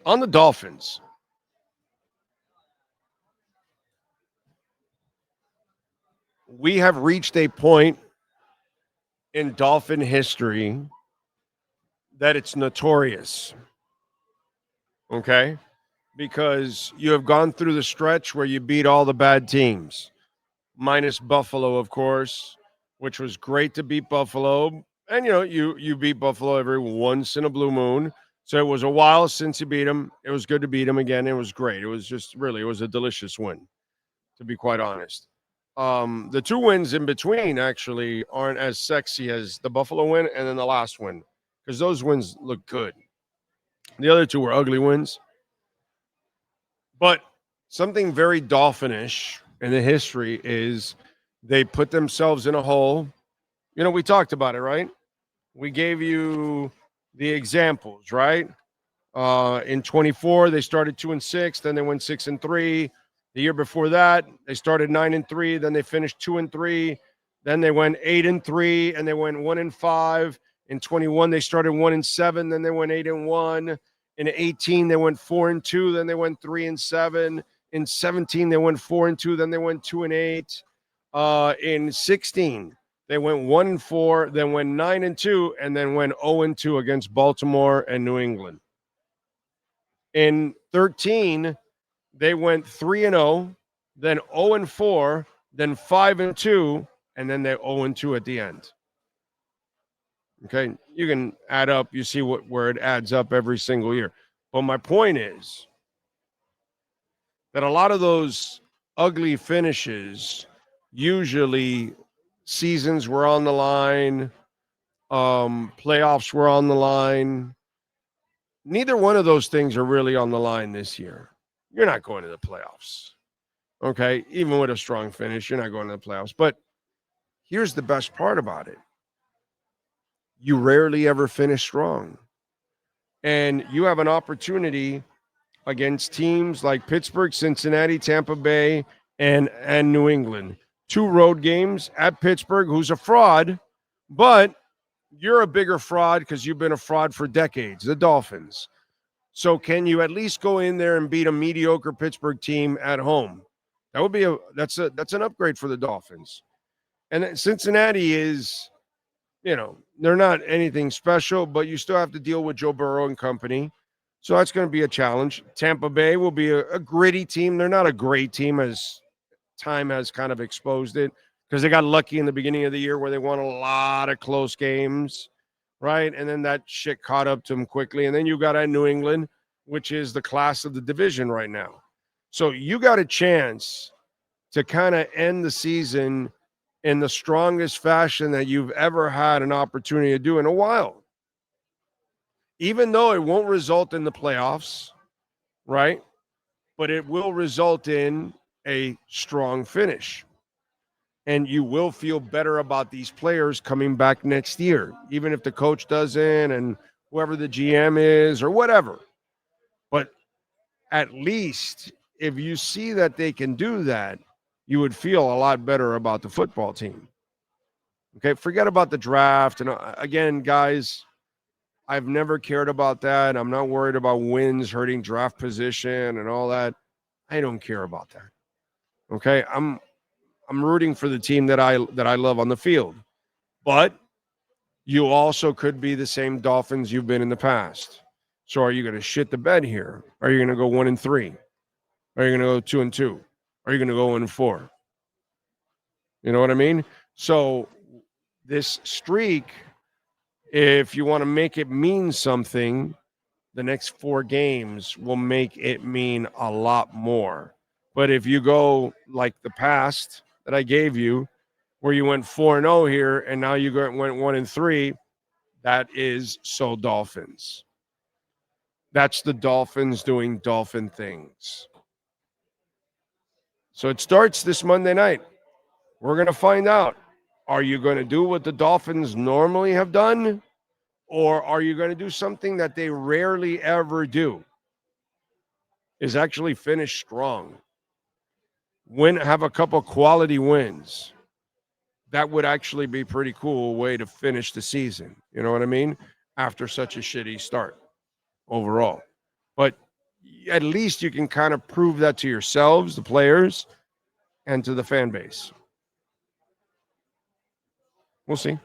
On the Dolphins, we have reached a point in Dolphin history that it's notorious. Okay? Because you have gone through the stretch where you beat all the bad teams, minus Buffalo, of course, which was great to beat Buffalo. And, you beat Buffalo every once in a blue moon. So it was a while since you beat them. It was good to beat them again. It was great. It was just really, it was a delicious win, to be quite honest. The two wins in between actually aren't as sexy as the Buffalo win and then the last win, because those wins look good. The other two were ugly wins. But something very Dolphinish in the history is they put themselves in a hole. We talked about it, right? We gave you the examples, right? In 24, they started 2-6, then they went 6-3. The year before that, they started 9-3, then they finished 2-3, then they went 8-3, and they went 1-5. In 21, they started 1-7, then they went 8-1. In 18, they went 4-2, then they went 3-7. In 17, they went 4-2, then they went 2-8. In 16, they went 1-4, then went 9-2, and then went 0-2 against Baltimore and New England. In 13, they went 3-0, then 0-4, then 5-2, and then they 0-2 at the end. Okay, you can add up. You see where it adds up every single year. But my point is that a lot of those ugly finishes, usually seasons were on the line, playoffs were on the line. Neither one of those things are really on the line this year. You're not going to the playoffs. Okay, even with a strong finish, you're not going to the playoffs. But here's the best part about it. You rarely ever finish strong. And you have an opportunity against teams like Pittsburgh, Cincinnati, Tampa Bay, and New England. 2 road games at Pittsburgh, who's a fraud, but you're a bigger fraud because you've been a fraud for decades, the Dolphins. So can you at least go in there and beat a mediocre Pittsburgh team at home? That would be that's an upgrade for the Dolphins. And Cincinnati is, they're not anything special, but you still have to deal with Joe Burrow and company. So that's going to be a challenge. Tampa Bay will be a gritty team. They're not a great team, as time has kind of exposed it, because they got lucky in the beginning of the year where they won a lot of close games, right? And then that shit caught up to them quickly. And then you got at New England, which is the class of the division right now. So you got a chance to kind of end the season in the strongest fashion that you've ever had an opportunity to do in a while. Even though it won't result in the playoffs, right? But it will result in a strong finish. And you will feel better about these players coming back next year, even if the coach doesn't and whoever the GM is or whatever. But at least if you see that they can do that, you would feel a lot better about the football team. Okay, forget about the draft. And again, guys, I've never cared about that. I'm not worried about wins hurting draft position and all that. I don't care about that. Okay, I'm rooting for the team that I love on the field. But you also could be the same Dolphins you've been in the past. So are you going to shit the bed here? Are you going to go 1-3? Are you going to go 2-2? Are you going to go 1-4? You know what I mean? So this streak, if you want to make it mean something, the next 4 games will make it mean a lot more. But if you go like the past that I gave you, where you went 4-0 here and now you went 1-3, that is so Dolphins. That's the Dolphins doing Dolphin things. So it starts this Monday night. We're going to find out. Are you going to do what the Dolphins normally have done? Or are you going to do something that they rarely ever do? Is actually finish strong. Have a couple quality wins. That would actually be a pretty cool way to finish the season. You know what I mean? After such a shitty start overall. But at least you can kind of prove that to yourselves, the players, and to the fan base. We'll see.